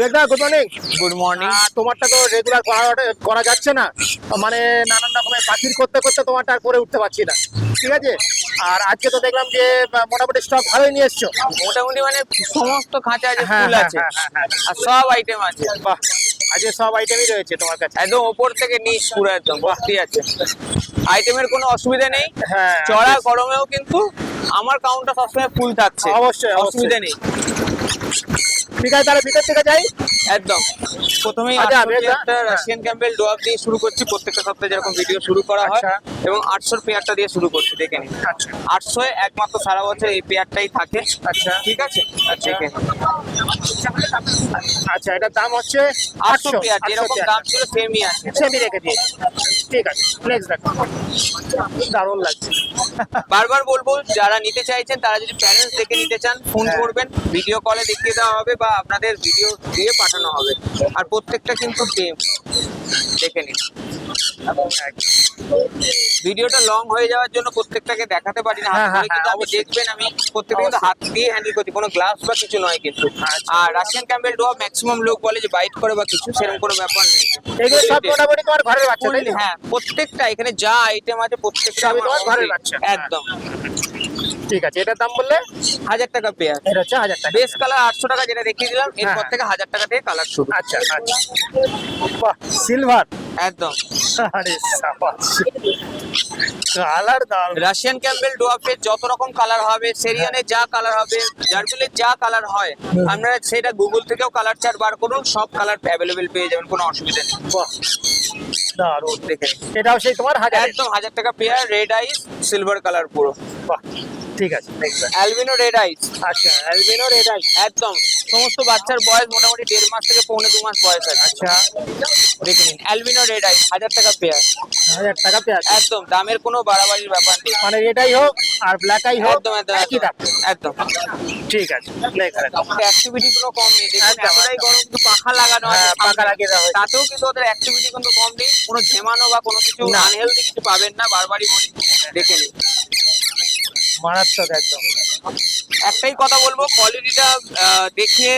সুরেশদা good morning. Good morning. তোমারটা তো regular করা যাচ্ছে না, মানে নানান রকমের পাখির করতে করতে তোমারটা আর করে উঠতে পারছি না, ঠিক আছে। আর আজকে তো দেখলাম যে মোটামুটি স্টক ভালোই নিয়ে এসছো। মোটামুটি মানে সমস্ত খাঁচা আছে, হ্যাঁ, ফুল হ্যাঁ, আছে হ্যাঁ, হ্যাঁ, আর সব আইটেম আছে। বাহ, আজকে সব আইটেমই রয়েছে তোমার কাছে। একদম ওপর থেকে নিচ পুরো একদম ভর্তি আছে, আইটেমের কোনো অসুবিধা নেই। হ্যাঁ, চড়া গরমেও কিন্তু আমার কাউন্টার সবসময় ফুল থাকছে, অবশ্যই, অবশ্যই। অসুবিধা নেই। ঠিক আছে, তাহলে ভিতর থেকে যাই। একদম প্রথমেই আচ্ছা, 800 বেশ, একটা হ্যাঁ। রাশিয়ান ক্যাম্পবেল ডোয়াব দিয়ে শুরু করছি। প্রত্যেকটা সপ্তাহে যেরকম ভিডিও শুরু করা হয়, আচ্ছা। এবং 800 পেয়ারটা দিয়ে শুরু করছি, দেখে নিন। আচ্ছা, 800 একমাত্র সারা বছর এই পেয়ারটাই থাকে। আচ্ছা, ঠিক আছে, আচ্ছা। দেখে নিন। আচ্ছা, এটার দাম হচ্ছে 800 পেয়ার যেরকম দাম ছিল সেমই আছে। সেমি রেখে দিয়েছি। ঠিক আছে, নেক্সট দেখো। দারুণ লাগছে। বারবার বলবো, যারা নিতে চাইছেন তারা যদি প্যারেন্টস দেখে নিতে চান ফোন হ্যাঁ। করবেন, ভিডিও কলে দেখিয়ে দেওয়া হবে বা আপনাদের ভিডিও দিয়ে পাঠানো হবে। আর প্রত্যেকটা কিন্তু টেম, দেখে নিন। ভিডিওটা লং হয়ে যাওয়ার জন্য প্রত্যেকটাকে দেখাতে পারি না, হাত হ্যাঁ, ধরে, হ্যাঁ, কিন্তু আপনি অবশ্যই। দেখবেন আমি প্রত্যেকটা কিন্তু হাত দিয়ে হ্যান্ডেল করছি, কোনো গ্লাভস বা কিছু নয় কিন্তু। আচ্ছা। আর রাশিয়ান ক্যাম্পবেল ডোয়া ম্যাক্সিমাম লোক বলে যে বাইট করে বা কিছু, সেরকম কোনো ব্যাপার নেই। এগুলো সব মোটামুটি তোমার ঘরের বাচ্চা, তাই তো? হ্যাঁ, প্রত্যেকটা এখানে যা আইটেম আছে প্রত্যেকটা সবই আমার তোমার ঘরের অবশ্যই। বাচ্চা। একদম। ঠিক আছে, এটার দাম বললে 1000 টাকা পেয়ার। এটা হচ্ছে 1000 টাকা। বেস কালার 800 টাকা যেটা দেখিয়ে দিলাম, এরপর হ্যাঁ। থেকে 1000 টাকা থেকে কালার শুরু। আচ্ছা, আচ্ছা। বাহ, সিলভার। একদম। আরে সাবাস, কালার দাম। রাশিয়ান ক্যাম্পবেল ডোয়াফের যত রকম কালার হবে, সেরিয়ানের যা কালার হবে, জার্বিলের যা কালার হয়, আপনারা সেটা গুগল থেকেও কালার চার্ট বার করুন, সব কালার অ্যাভেলেবেল পেয়ে যাবেন, কোনো অসুবিধা নেই। বাহ, দারুণ। দেখে এটাও সেই তোমার 1000। একদম 1000 টাকা পেয়ার, রেড আইস সিলভার কালার পুরো। বাহ, ঠিক আছে, next. অ্যালবিনো রেড আইস। আচ্ছা, অ্যালবিনো রেড আই। একদম সমস্ত বাচ্চার বয়স মোটামুটি 1.5 মাস থেকে 1.25 মাস বয়স আছে। আচ্ছা, দেখে নিন, অ্যালবিনো রেড আইস 1000 টাকা পেয়ার। 1000 টাকা পেয়ার। একদম দামের কোনো বাড়াবাড়ির ব্যাপার নেই। মানে এটাই হোক আর ব্ল্যাক আই হোক, একদম একদম একই দাম। একদম। ঠিক আছে, next দেখো। অ্যাক্টিভিটি কোনো কম নেই, দেখুন একদম, এতটাই গরম কিন্তু পাখা লাগানো আছে হ্যাঁ, সামনে। পাখা লাগিয়ে দেওয়া হয়েছে। তাতেও কিন্তু ওদের অ্যাক্টিভিটি কিন্তু কম নেই, কোনো ঝেমানো বা কোনো কিছু না। আনহেলদি কিছু পাবেন না, বারবারই বলি, দেখে নিন। মারাত্মক একদম। একটাই কথা বলবো, কোয়ালিটিটা দেখে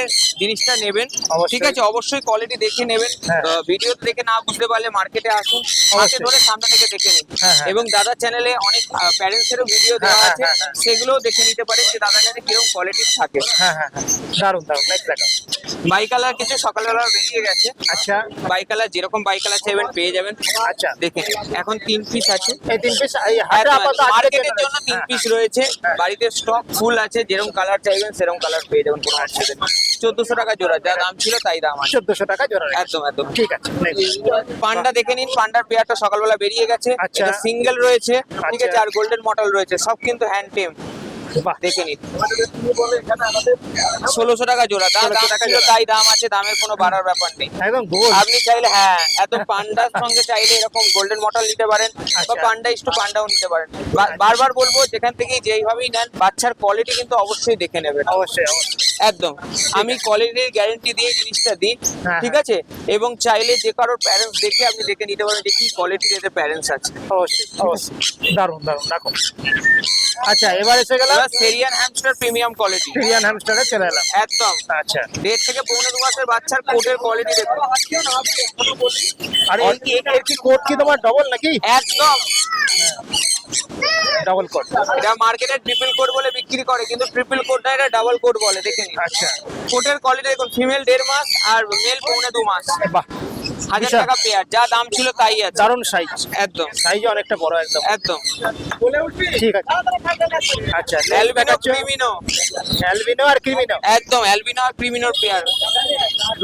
জিনিসটা নেবেন। অবশ্যই। ঠিক আছে, অবশ্যই কোয়ালিটি দেখে নেবেন। হ্যাঁ। ভিডিও দেখে না বুঝতে পারলে মার্কেটে আসুন, হাতে অবশ্যই। ধরে সামনে থেকে দেখে নিন। হ্যাঁ, হ্যাঁ। এবং দাদা চ্যানেলে অনেক প্যারেন্টসেরও ভিডিও দেওয়া হ্যাঁ, আছে, হ্যাঁ, হ্যাঁ। সেগুলোও দেখে নিতে পারেন যে দাদা জানে কিরকম কোয়ালিটির থাকে। হ্যাঁ, হ্যাঁ, হ্যাঁ, দারুণ দারুণ, নেক্সট দেখো। বাই কালার কিছু সকালবেলা বেরিয়ে গেছে। আচ্ছা, বাই কালার যেরকম বাই কালার চাইবেন পেয়ে যাবেন। আচ্ছা। দেখে নিন, এখন 3 পিস আছে। এই 3 পিস এই হাতে আপাতত আজকে মার্কেটের কেনা জন্য রয়েছে। 3 হ্যাঁ, পিস রয়েছে, হ্যাঁ। বাড়িতে স্টক ফুল আছে, যেরকম কালার চাইবেন সেরকম কালার পেয়ে যাবেন, কোনো অসুবিধা নেই। 1400 টাকা জোড়া, যা দাম ছিল তাই দাম আছে। 1400 টাকা জোড়া রেখেছে। একদম একদম। ঠিক আছে, next। পান্ডা দেখে নিন, পান্ডার পেয়ারটা সকালবেলা বেরিয়ে গেছে। আচ্ছা। এটা সিঙ্গেল রয়েছে, ঠিক আচ্ছা। আছে, আর গোল্ডেন মডেল রয়েছে, সব কিন্তু হ্যান্ড টেম। বাহ, দেখে নিন, 1600 টাকা জোড়া, দাম 1600 টাকা ছিল জোড়া। তাই দাম আছে, দামের কোনো বাড়ার ব্যাপার নেই। একদম গোল। আপনি চাইলে হ্যাঁ এত পান্ডার সঙ্গে চাইলে এরকম গোল্ডেন মডেল নিতে পারেন, বা আচ্ছা। পান্ডা ইস্টু পান্ডাও নিতে পারেন। বারবার বলবো, যেখান থেকে যেইভাবেই নেন বাচ্চার কোয়ালিটি কিন্তু অবশ্যই দেখে নেবেন। অবশ্যই, অবশ্যই। একদম, আমি কোয়ালিটির গ্যারান্টি দিয়ে জিনিসটা দিই। হ্যাঁ, ঠিক আছে, এবং চাইলে যে কারোর প্যারেন্টস দেখে আপনি দেখে নিতে পারেন যে কি কোয়ালিটির এদের প্যারেন্টস আছে। অবশ্যই, অবশ্যই। দারুণ দারুণ, দেখো। আচ্ছা, এবার এসে গেলাম এবার সেরিয়ান হ্যামস্টার প্রিমিয়াম কোয়ালিটি। সিরিয়ান হ্যামস্টারে চলে এলাম। একদম আচ্ছা, 1.5 থেকে 1.25 মাসের বাচ্চার কোটের কোয়ালিটি দেখুন। আর এর কি কোড কি তোমার ডবল নাকি? একদম, ডবল কোড। এটা মার্কেটে ট্রিপল কোড বলে বিক্রি করে, কিন্তু ট্রিপল কোড না, এটা ডাবল কোড বলে, দেখে নিন। আচ্ছা, কোটের কোয়ালিটি দেখুন, ফিমেল 1.5 মাস আর মেল 1.25 মাস। বাহ, 1000 বিশাল। টাকা পেয়ার, যা দাম ছিল তাই আছে। দারুণ সাইজ। একদম সাইজও অনেকটা বড় একদম। একদম। ঠিক আছে। আচ্ছা, অ্যালবিনো ক্রিমিনো। অ্যালবিনো আর ক্রিমিনো। একদম অ্যালবিনো আর ক্রিমিনোর পেয়ার।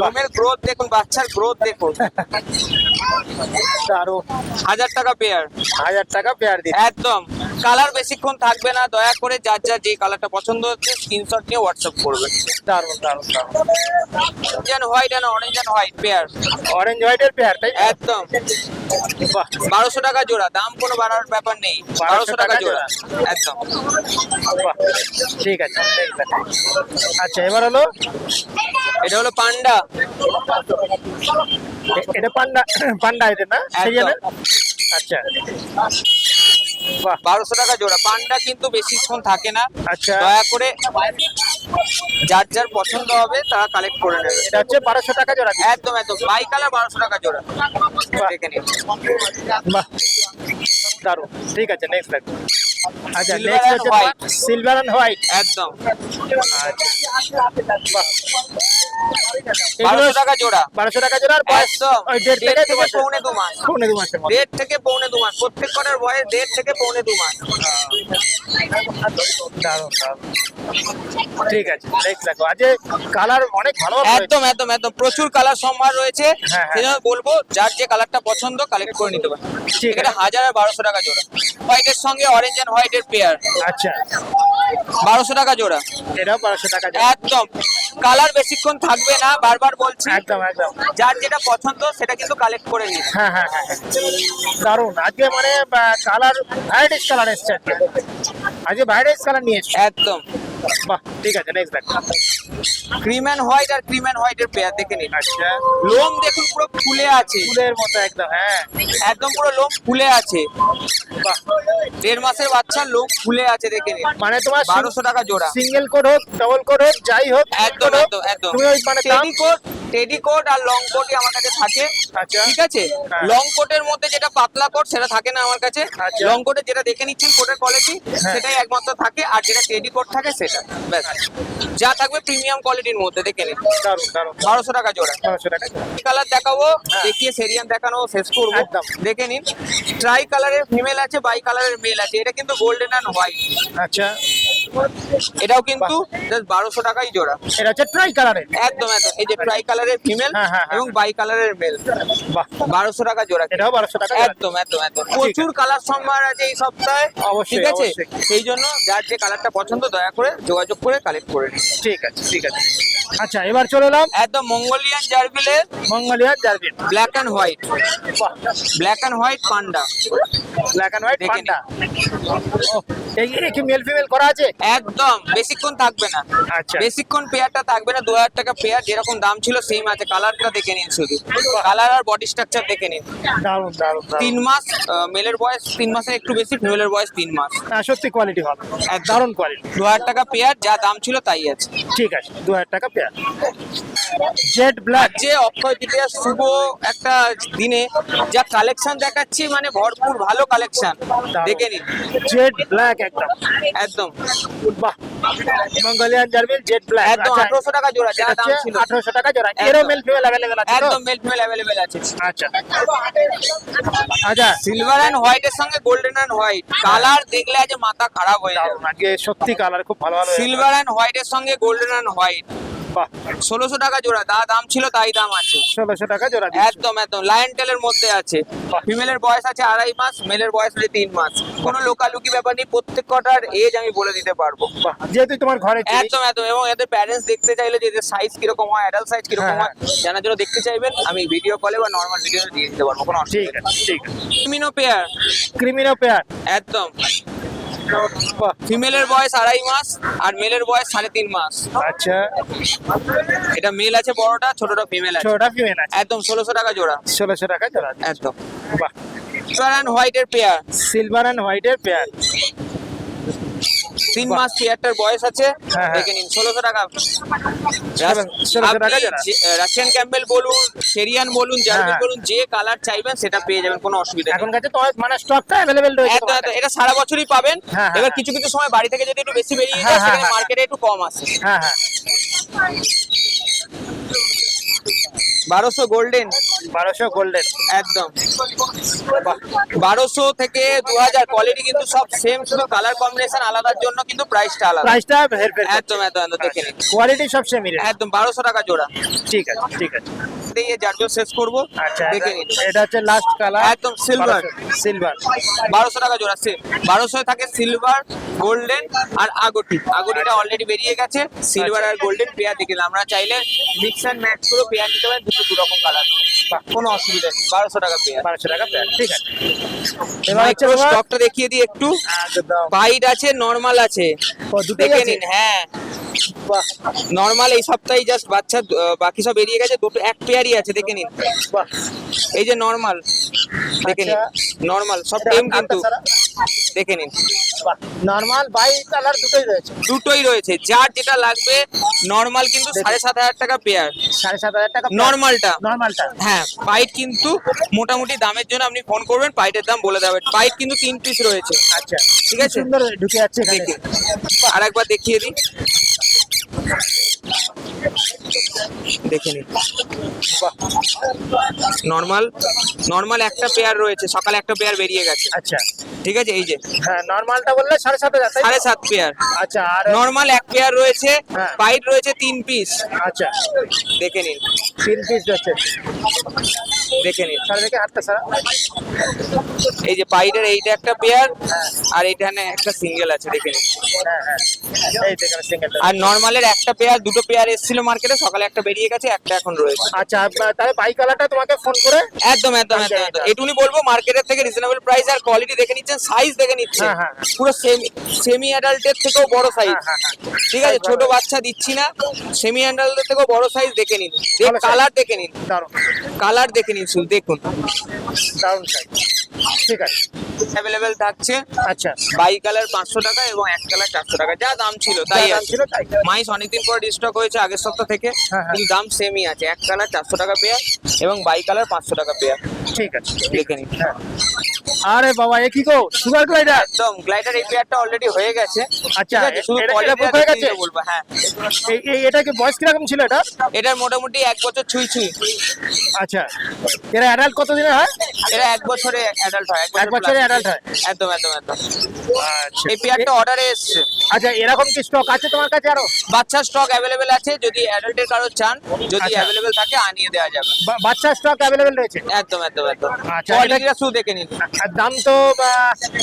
লোমের গ্রোথ দেখুন, বাচ্চার গ্রোথ দেখুন। দারুণ। 1000 টাকা পেয়ার। 1000 টাকা পেয়ার দিন। একদম, কালার বেশিক্ষণ থাকবে না, দয়া করে যার যার যে কালারটা পছন্দ হচ্ছে স্ক্রিনশট নিয়ে হোয়াটসঅ্যাপ করবেন। দারুণ দারুণ দারুণ। ইন্ডিয়ান হোয়াইট আর orange and white pair. Orange হোয়াইটের পেয়ার, তাই তো? একদম বাহ, 1200 টাকা জোড়া, দাম কোনো বাড়ার ব্যাপার নেই। 1200 টাকা জোড়া। একদম। বাহ, ঠিক আছে। আচ্ছা, এবার হলো এটা হলো পান্ডা। এটা পান্ডা, পান্ডা এদের না একদম। সিরিয়ানের? আচ্ছা, বাহ। 1200 টাকা জোড়া। পান্ডা কিন্তু বেশিক্ষণ থাকে না, আচ্ছা। দয়া করে যার যার পছন্দ হবে তারা কালেক্ট করে নেবে। এটা হচ্ছে 1200 টাকা জোড়া। একদম একদম, বাই কালার 1200 টাকা জোড়া। দেখে নিন। বাহ, দারুণ। ঠিক আছে, নেক্সট দেখো। আচ্ছা, Silver নেক্সট and হচ্ছে white। Silver and white. একদম বাহ, 1200 টাকা জোড়া। 1200 টাকা জোড়া। আর বয়স একদম ওই দেড় থেকে 2 মাস। পৌনে 2 মাস। পৌনে 2 মাসের মতো। 1.5 থেকে পৌনে 2 মাস। প্রত্যেক কটার বয়স 1.5 থেকে পৌনে 2 মাস। দারুণ দারুণ। ঠিক আছে, নেক্সট দেখো। আজ কালার অনেক ভালো ভালো রয়েছে। একদম একদম একদম, প্রচুর কালার সম্ভার রয়েছে। হ্যাঁ, হ্যাঁ। সেই জন্য বলবো যার যে কালারটা পছন্দ কালেক্ট করে নিতে পারে। ঠিক এটা আছে। 1000 আর 1200 টাকা জোড়া। হোয়াইটের সঙ্গে অরেঞ্জ এন্ড হোয়াইটের পেয়ার আচ্ছা, 1200 টাকা জোড়া। এটাও 1200 টাকা জোড়া। একদম, কালার বেশিক্ষণ থাকবে না, বারবার বলছি। একদম একদম। যার যেটা পছন্দ সেটা কিন্তু কালেক্ট করে নিন। হ্যাঁ হ্যাঁ হ্যাঁ হ্যাঁ। দারুণ। আজকে মানে কালার ভ্যারাইটিস কালার এসছে আজকে। আজকে ভ্যারাইটিস কালার নিয়ে এসছে। একদম, বাহ, ঠিক আছে, নেক্সট দেখো। ক্রিম এন্ড হোয়াইট আর ক্রিম এন্ড হোয়াইটের পেয়ার দেখে নিন। আচ্ছা, লোম দেখুন পুরো ফুলে আছে, ফুলের মতো একদম। হ্যাঁ, একদম পুরো লোম ফুলে আছে। বাহ। 1.5 মাসের বাচ্চার লোম ফুলে আছে, দেখে নিন। মানে তোমার 1200 টাকা জোড়া। সিঙ্গেল কোড হোক, ডবল কোড হোক, যাই হোক, একদম কোড হোক, একদম একদম। তুমি ওই মানে দাম। টেডি কোট আর লং কোটই আমার কাছে থাকে। আচ্ছা। ঠিক আছে, হ্যাঁ। লং কোটের মধ্যে যেটা পাতলা কোট সেটা থাকে না আমার কাছে। আচ্ছা। লং কোটে যেটা দেখে নিচ্ছেন কোটের কোয়ালিটি হ্যাঁ। সেটাই একমাত্র থাকে, আর যেটা টেডি কোট থাকে সেটা ব্যাস। যা থাকবে প্রিমিয়াম কোয়ালিটির মধ্যে, দেখে নিন। দারুণ দারুণ। 1200 টাকা জোড়া। 1200 টাকা। কালার দেখাবো, হ্যাঁ। দেখিয়ে সেরিয়ান দেখানো শেষ করবো। একদম। দেখে নিন, ট্রাই কালারের ফিমেল আছে, বাই কালারের মেল আছে। এটা কিন্তু গোল্ডেন অ্যান্ড হোয়াইট। আচ্ছা, এটাও কিন্তু জাস্ট 1200 টাকাই জোড়া। এটা হচ্ছে ট্রাই কালারের। একদম একদম, এই যে ট্রাই কালারের ফিমেল হ্যাঁ, হ্যাঁ, হ্যাঁ। এবং বাই কালারের মেল। বাহ, 1200 টাকা জোড়া। এটাও 1200 টাকা জোড়া। একদম একদম একদম, প্রচুর কালার সম্ভার আছে এই সপ্তাহে। অবশ্যই, ঠিক আছে, অবশ্যই। সেই জন্য যার যে কালারটা পছন্দ দয়া করে যোগাযোগ করে কালেক্ট করে নিন। ঠিক আছে, ঠিক আছে। আচ্ছা, এবার চলে এলাম একদম মঙ্গোলিয়ান জার্বিলের Mongolian gerbil. Black and white. বাহ, black and white panda. Black and white দেখে পান্ডা। এই কি মেল ফিমেল করা আছে? একদম, বেশিক্ষণ থাকবে না। আচ্ছা। বেশিক্ষণ পেয়ারটা থাকবে না, 2000 টাকা পেয়ার। যেরকম দাম ছিল সেম আছে। কালারটা দেখে নিন, শুধু কালার আর বডি স্ট্রাকচার দেখে নিন। দারুণ দারুণ দারুণ। 3 মাস, মেলের বয়স 3 মাসের একটু বেশি, ফিমেলের বয়স 3 মাস। হ্যাঁ, সত্যি কোয়ালিটি ভালো। একদম। দারুণ কোয়ালিটি। 2000 টাকা পেয়ার, যা দাম ছিল তাই আছে। ঠিক আছে, 2000 টাকা পেয়ার। Jet black. যে অক্ষয় তৃতীয়া শুভ একটা দিনে যা কালেকশন দেখাচ্ছি, মানে ভরপুর ভালো কালেকশন, দেখে নিন। জেড ব্ল্যাক একদম। একদম বাহ, মঙ্গোলিয়ান জার্বিন জেড ব্ল্যাক। একদম 1800 টাকা জোড়া, যা দাম ছিল। 1800 টাকা জোড়া। একদম। এরও মেল ফিমেল अवेलेबल আছে তো? একদম মেল ফিমেল অ্যাভেলেবেল আছে। আচ্ছা আচ্ছা। সিলভার এন্ড হোয়াইটের সঙ্গে গোল্ডেন এন্ড হোয়াইট কালার দেখলে আজ মাথা খারাপ হয়ে যাবে। দারুণ, আজকে সত্যি কালার খুব ভালো ভালো। সিলভার এন্ড হোয়াইটের সঙ্গে গোল্ডেন এন্ড হোয়াইট বাহ, 1600 টাকা জোড়া, যা দাম ছিল তাই দাম আছে। 1600 টাকা জোড়া দিচ্ছ। একদম একদম, লায়ন টেলের মধ্যে আছে। বাহ। ফিমেলের বয়স আছে 2.5 মাস, মেলের বয়স আছে 3 মাস। কোনো লোকালুকি ব্যাপার নেই, প্রত্যেক কটার এজ আমি বলে দিতে পারবো। বাহ, যেহেতু তোমার ঘরে জিনিস। একদম একদম, এবং এদের প্যারেন্টস দেখতে চাইলে যে এদের সাইজ কিরকম হয়, অ্যাডাল্ট সাইজ কিরকম হ্যাঁ, হয় জানার জন্য দেখতে চাইবেন, আমি ভিডিও কলে বা নর্মাল ভিডিওতে দিয়ে দিতে পারবো, কোনো ঠিক অসুবিধা নেই। আছে, ঠিক আছে। ক্রিমিনো পেয়ার। ক্রিমিনো পেয়ার। একদম, বাহ, ফিমেলের বয়স 2.5 মাস আর মেলের বয়স 3.5 মাস। আচ্ছা। এটা মেল আছে বড়টা, ছোটটা ফিমেল আছে। ছোটটা ফিমেল আছে। একদম 1600 টাকা জোড়া। 1600 টাকা জোড়া। একদম, বাহ, সিলভার এন্ড হোয়াইটের পেয়ার। সিলভার এন্ড হোয়াইটের পেয়ার। 3 মাস পেয়ারটার বয়স আছে, হ্যাঁ, হ্যাঁ। দেখে নিন। 1600 টাকা। 1600 টাকা আপনি জোড়া। রাশিয়ান ক্যাম্বেল বলুন, সেরিয়ান বলুন, জার্মান হ্যাঁ। বলুন, যে কালার চাইবেন সেটা পেয়ে যাবেন, কোনো অসুবিধা নেই। এখন কাছে তোমার মানে স্টকটা अवेलेबल রয়েছে একদম তোমার একদম, কাছে। এটা সারা বছরই পাবেন। হ্যাঁ, হ্যাঁ, এবার হ্যাঁ। কিছু কিছু সময় বাড়ি থেকে যদি একটু বেশি বেরিয়ে হ্যাঁ, যায়, হ্যাঁ, সেখানে হ্যাঁ। মার্কেটে একটু কম আসে। হ্যাঁ হ্যাঁ। 1200 গোল্ডেন। 1200 গোল্ডেন। একদম 1200 থেকে 2000, কোয়ালিটি কিন্তু সব সেম, শুধু কালার কম্বিনেশন আলাদার জন্য কিন্তু প্রাইসটা আলাদা। প্রাইসটা হেরফের। একদম একদম একদম, দেখে নিন। কোয়ালিটি সব সেমই রে। একদম 1200 টাকা জোড়া। ঠিক আছে, ঠিক আছে। দিয়ে জার্গো শেষ করব, আচ্ছা, দেখে নিন। এটা হচ্ছে লাস্ট কালার। একদম silver। সিলভার। 1200 টাকা জোড়া। 1200 থাকে সিলভার, গোল্ডেন আর আগটি। আগটিটা অলরেডি বেরিয়ে গেছে। সিলভার আর গোল্ডেন পেয়ার দেখে নিন। আমরা চাইলে মিক্স এন্ড ম্যাচ করে পেয়ার নিতে পারেন, দুটো দু রকম কালার, কোনো অসুবিধা নেই। 1200 টাকা পেয়ার। 1200 টাকা পেয়ার। ঠিক আছে। এবার হচ্ছে মাইক্রো তোমার স্টকটা দেখিয়ে দিই একটু। একদম। হোয়াইট আছে, নরমাল আছে, ও, দুটোই দেখে আছে? নিন। হ্যাঁ, বাহ নর্মাল এই সপ্তাহে জাস্ট বাচ্চা বাকি সব বেরিয়ে গেছে, দুটো এক পেয়ারই আছে, দেখে নিন। বাহ এই যে নর্মাল, দেখে নিন, নর্মাল সব টেম কিন্তু, দেখে নিন। নর্মাল বাই কালার দুটোই রয়েছে। দুটোই রয়েছে, যার যেটা লাগবে। নর্মাল কিন্তু 7,500 টাকা পেয়ার, 7,500 টাকা নর্মালটা। নর্মালটা। হ্যাঁ, পাইট কিন্তু মোটামুটি দামের জন্য আপনি ফোন করবেন, পাইটের দাম বলে দেবেন। পাইট কিন্তু 3 পিস রয়েছে, আচ্ছা ঠিক আছে। সুন্দর ঢুকে যাচ্ছে এখানে। দেখি আর একবার দেখিয়ে দিই, দেখে নিন। নর্মাল নর্মাল একটা পেয়ার রয়েছে, সকালে একটা পেয়ার বেরিয়ে গেছে, আচ্ছা ঠিক আছে। এই যে হ্যাঁ নর্মালটা বললে 7,500 তাই তো? 7.5 পেয়ার। আচ্ছা আর নর্মাল এক পেয়ার রয়েছে, হ্যাঁ। পাইট রয়েছে 3 পিস, আচ্ছা দেখে নিন, 3 পিস রয়েছে। দেখে নিন। সারা দেখে হাতটা সারা। এই যে পাইটের এইটা একটা পেয়ার, আর এইখানে একটা সিঙ্গেল আছে, দেখে নিন। হ্যাঁ হ্যাঁ এই দেখেন সিঙ্গেলটা। আর নর্মালের একটা পেয়ার, দুটো পেয়ার এসেছিল মার্কেটে, সকালে একটা বেরিয়ে গেছে, একটা এখন রয়েছে। আচ্ছা তাহলে বাই কালারটা তোমাকে ফোন করে একদম একদম একদম একদম এটুকুনি বলবো, মার্কেটের থেকে রিজনেবল প্রাইস আর কোয়ালিটি দেখে নিচ্ছেন, সাইজ দেখে নিচ্ছেন, হ্যাঁ, হ্যাঁ, পুরো সেমি অ্যাডাল্টের থেকেও বড় সাইজ, হ্যাঁ, হ্যাঁ, ঠিক আছে। ছোট বাচ্চা দিচ্ছি না, সেমি অ্যাডাল্টের থেকেও বড় সাইজ দেখে নিন। ভালো size। কালার দেখে নিন, দারুণ কালার দেখে নিন, শুধু দেখুন। দারুণ সাইজ। ঠিক আছে অ্যাভেলেবেল থাকছে আচ্ছা বাই কালার 500 টাকা এবং এক কালার 400 টাকা, যা দাম ছিল তাই যা দাম আছে। ছিল তাই। মাইস অনেকদিন পর রিস্টক হয়েছে আগের সপ্তাহ থেকে, হ্যাঁ, হ্যাঁ। কিন্তু দাম সেমই আছে, এক কালার 400 টাকা পেয়ার এবং বাই কালার 500 টাকা পেয়ার, ঠিক আছে দেখে নিন। হ্যাঁ। আরে বাবা এ কি গো সুগার গ্লাইডার? একদম গ্লাইডার এই পেয়ারটা অলরেডি হয়ে গেছে, আচ্ছা, ঠিক আছে। শুধু এটা পরের book পেয়ার হয়ে গেছে? বলবো, হ্যাঁ। এটা কি বয়স কিরকম ছিল এটা? এটার মোটামুটি 1 বছর ছুঁই ছুঁই, আচ্ছা এরা অ্যাডাল্ট কত দিনে হয়? এটা 1 বছরে অ্যাডাল্ট হয়, 1 বছরে plus। অ্যাডাল্ট হয়। একদম একদম একদম। আচ্ছা এই পেয়ারটা অর্ডারে এসছে, আচ্ছা এরকম কি স্টক আছে তোমার কাছে আরো? বাচ্চার স্টক অ্যাভেলেবেল আছে, যদি অ্যাডাল্টের কারো চান, যদি আচ্ছা। অ্যাভেলেবেল থাকে আনিয়ে দেওয়া যাবে। বাচ্চার স্টক অ্যাভেলেবেল রয়েছে? একদম একদম একদম। আচ্ছা, কোয়ালিটিটা শুধু দেখে নিন। আর দাম তো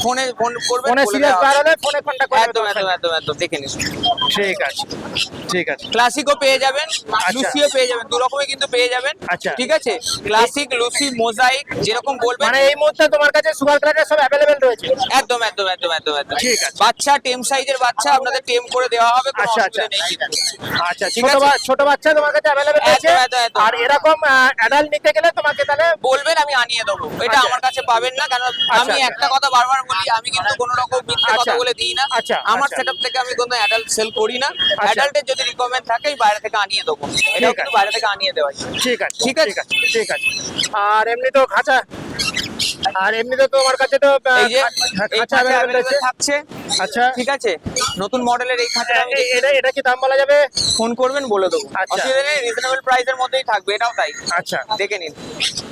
ফোনে ফোন করবেন, ফোনে বলে সিরিয়াস দেওয়া বার হবে। হলে ফোনে কন্টাক্ট করবে। একদম একদম একদম একদম, দেখে নিন। ঠিক আছে ঠিক আছে ক্লাসিকও পেয়ে যাবেন, লুসিও পেয়ে যাবেন, দু রকমই কিন্তু পেয়ে যাবেন, আচ্ছা। ঠিক আছে। ক্লাসিক, লুসি, মোজাইক, যেরকম বলবেন। মানে এই মুহূর্তে তোমার কাছে সুগার গ্লাইডার সব অ্যাভেলেবেল রয়েছে? একদম একদম একদম একদম একদম। ঠিক আছে। বাচ্চা টেম সাইজের বাচ্চা আপনাদের টেম করে দেওয়া হবে, কোনো আচ্ছা আচ্ছা অসুবিধা নেই কিন্তু। আচ্ছা ঠিক ছোট আছে। ছোট বাচ্চা তোমার কাছে অ্যাভেলেবেল রয়েছে? একদম, একদম, একদম। আর এরকম অ্যাডাল্ট নিতে গেলে তোমাকে তাহলে বলবেন, আমি আনিয়ে দেবো। এটা আচ্ছা। আমার কাছে পাবেন না, কারণ আমি আচ্ছা। একটা কথা বারবার বলি, আমি কিন্তু কোনো রকম মিথ্যে আচ্ছা। কথা বলে দিই না। আচ্ছা, আমার আচ্ছা। সেটআপ থেকে আমি কোনো অ্যাডাল্ট সেল করি না। অ্যাডাল্টের যদি রিকোয়ারমেন্ট থাকে বাইরে থেকে আনিয়ে দেবো, এটাও ঠিক কিন্তু আছে। বাইরে থেকে আনিয়ে দেওয়া যায়। ঠিক আছে ঠিক আছে। ঠিক আছে। আর এমনি তো খাঁচা, আর এমনিতে তোমার কাছে তো এই যে এই খাঁচা খাঁচা অ্যাভেলেবেল available রয়েছে? থাকছে, আচ্ছা ঠিক আছে। নতুন মডেলের এই খাঁচাটা আমি এটা কি দাম বলা যাবে? ফোন করবেন, বলে দেবো, আচ্ছা। অসুবিধা নেই। রিজনেবল প্রাইসের মধ্যেই থাকবে, এটাও তাই। আচ্ছা দেখে নিন,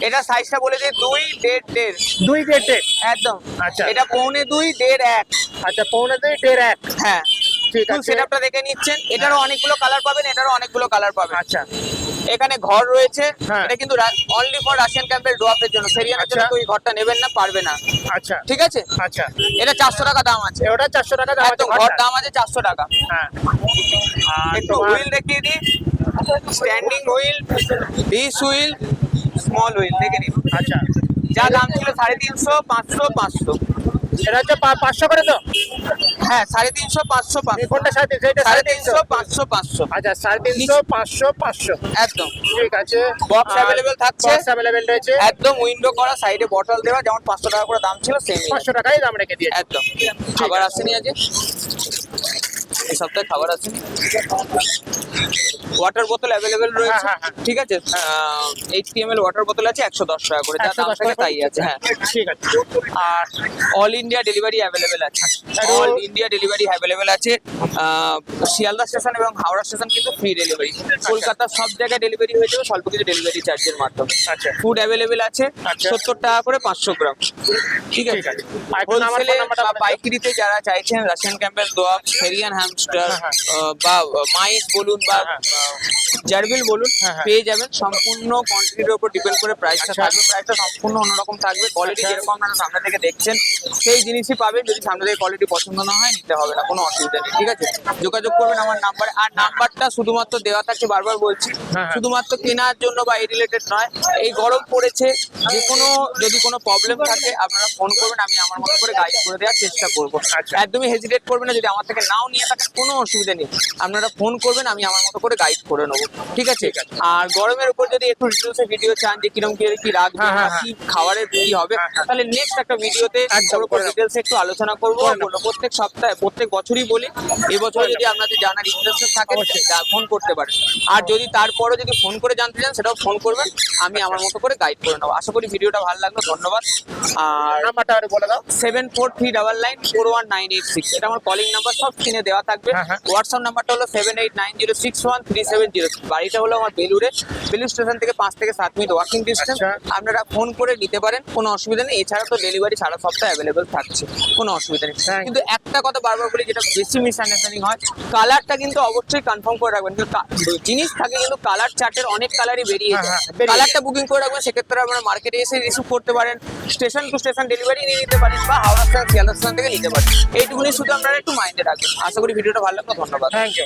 এটা সাইজটা বলে দিই 2, 1.5, 2 1.5 একদম। আচ্ছা। এটা 2.25, 1.5, 1। আচ্ছা 2.5 1.5 হ্যাঁ, ঠিক ফুল আছে সেটআপটা দেখে নিচ্ছেন। এটারও অনেকগুলো কালার পাবেন, এটারও অনেকগুলো কালার পাবেন। আচ্ছা এখানে ঘর রয়েছে, হ্যাঁ। এটা কিন্তু অনলি ফর রাশিয়ান ক্যাম্পেল ডোয়াফের জন্য, সেরিয়ানের জন্য আচ্ছা। তো এই ঘরটা নেবেন না, পারবে না, আচ্ছা ঠিক আছে। আচ্ছা এটা 400 টাকা দাম আছে, ওটা 400 টাকা দাম আছে একদম ঘর ঘরটা? দাম আছে 400 টাকা। হ্যাঁ আর একটু তোমার হুইল দেখিয়ে দিই, standing wheel, dish wheel, small wheel, দেখে নিন। আচ্ছা যা দাম ছিল 350, 500, 500। এটা হচ্ছে 500 করে তো? হ্যাঁ, 350, 500, এই 500, কোনটা 350? এটা 350, 350? 500, 500, আচ্ছা 350 500 500 একদম। ঠিক আছে। Box available থাকছে? বক্স অ্যাভেলেবেল রয়েছে? একদম উইন্ডো করা, সাইডে বটল দেওয়া, যেমন 500 টাকা করে দাম ছিল সেম। 500 টাকাই দাম রেখে দিয়েছে। একদম। খাবার আসেনি আজ, এই সপ্তাহে খাবার আসেনি। ওয়াটার বোতল অ্যাভেলেবেল রয়েছে, হ্যাঁ, হ্যাঁ, ঠিক আছে। 80 ml ওয়াটার বোতল আছে 110 টাকা করে, যা দাম 110 থাকে টাকা তাই আছে। হ্যাঁ, ঠিক আছে। আর অল ইন্ডিয়া ডেলিভারি অ্যাভেলেবেল আছে, অল ইন্ডিয়া ডেলিভারি অ্যাভেলেবেল আছে। শিয়ালদা স্টেশন এবং হাওড়া স্টেশন কিন্তু ফ্রি ডেলিভারি, কলকাতার সব জায়গায় ডেলিভারি হয়ে যাবে স্বল্প কিছু ডেলিভারি চার্জের মাধ্যমে। আচ্ছা ফুড অ্যাভেলেবেল আছে, আচ্ছা। 70 টাকা করে 500 গ্রাম, ঠিক ঠিক আছে। আছে। আর একটু নাম্বার হোলসেলে নাম্বারটা বা বলে দাও। পাইকারিতে যারা চাইছেন রাশিয়ান ক্যাম্পেল ডগ, হেরিয়ান হ্যামস্টার হ্যাঁ, বা মাইস বলুন বা জার্বিল বলুন, হ্যাঁ, হ্যাঁ। পেয়ে যাবেন। সম্পূর্ণ কোয়ান্টিটির উপর ডিপেন্ড করে প্রাইসটা আচ্ছা। থাকবে। প্রাইসটা সম্পূর্ণ অন্যরকম থাকবে। কোয়ালিটি আচ্ছা। যেরকম আপনারা সামনে থেকে দেখছেন সেই জিনিসই পাবেন। যদি সামনে থেকে কোয়ালিটি পছন্দ না হয় নিতে হবে না, কোনো অসুবিধা নেই, ঠিক আছে? যোগাযোগ করবেন আমার নাম্বারে। আর নাম্বারটা শুধুমাত্র দেওয়া থাকছে, বারবার বলছি, হ্যাঁ। শুধুমাত্র কেনার জন্য বা এই রিলেটেড নয়। এই গরম পড়েছে, যে কোনো যদি কোনো প্রবলেম থাকে আপনারা ফোন করবেন, আমি আমার মতো করে গাইড করে দেওয়ার চেষ্টা করবো। আচ্ছা। একদমই হেজিটেট করবেন না, যদি আমার থেকে নাও নিয়ে থাকেন কোনো অসুবিধা নেই, আপনারা ফোন করবেন, আমি আমার মতো করে গাইড করে নেবো, ঠিক আছে? আর গরমের উপর যদি একটু ডিটেলসে ভিডিও চান যে কিরকম কি রাখবেন হ্যাঁ, হ্যাঁ, বা কি খাবারের কি হবে, হ্যাঁ, হ্যাঁ। তাহলে নেক্সট একটা ভিডিওতে একদম করে নেবো। ডিটেলসে একটু আলোচনা করবো। করে নেবো। বলবো প্রত্যেক সপ্তাহে প্রত্যেক বছরই বলি, এবছরে যদি আপনাদের জানার ইন্টারেস্ট থাকে অবশ্যই। ফোন করতে পারেন। আর যদি তারপরে যদি ফোন করে জানতে চান সেটাও ফোন করবেন, আমি আমার মতো করে গাইড করে নেবো। আশা করি ভিডিওটা ভালো লাগলো, ধন্যবাদ। আর নাম্বারটা আরে বলে দাও। 7439941986, এটা আমার কলিং নাম্বার, সব স্ক্রিনে দেওয়া থাকবে। হ্যাঁ, হ্যাঁ। হোয়াটসঅ্যাপ নাম্বারটা হলো 7890613706। বাড়িটা হলো আমার বেলুড়ে, বেলুড় স্টেশন থেকে 5 থেকে 7 মিনিট ওয়াকিং ডিস্টেন্স। আচ্ছা। আপনারা ফোন করে নিতে পারেন, কোনো অসুবিধা নেই। এছাড়া তো ডেলিভারি সারা সপ্তাহে অ্যাভেলেবেল থাকছে, কোনো অসুবিধা নেই। Thank you. কিন্তু একটা কথা বারবার বলি, যেটা বেশি মিসআন্ডারস্ট্যান্ডিং হয়, কালারটা কিন্তু অবশ্যই কনফার্ম করে রাখবেন। কিন্তু জিনিস থাকে কিন্তু কালার চার্টের অনেক কালারই বেরিয়ে হ্যাঁ, যায়। হ্যাঁ, বেরিয়ে কালারটা বুকিং করে রাখবেন, সেক্ষেত্রে আপনারা মার্কেটে এসে রিসিভ করতে পারেন, স্টেশন টু স্টেশন ডেলিভারি নিয়ে নিতে পারেন, বা হাওড়া স্টেশন শিয়ালদা স্টেশন থেকে নিতে পারেন। এইটুকুনি শুধু আপনারা একটু মাইন্ডে রাখবেন। আশা করি ভিডিওটা ভালো লাগলো, ধন্যবাদ। Thank you.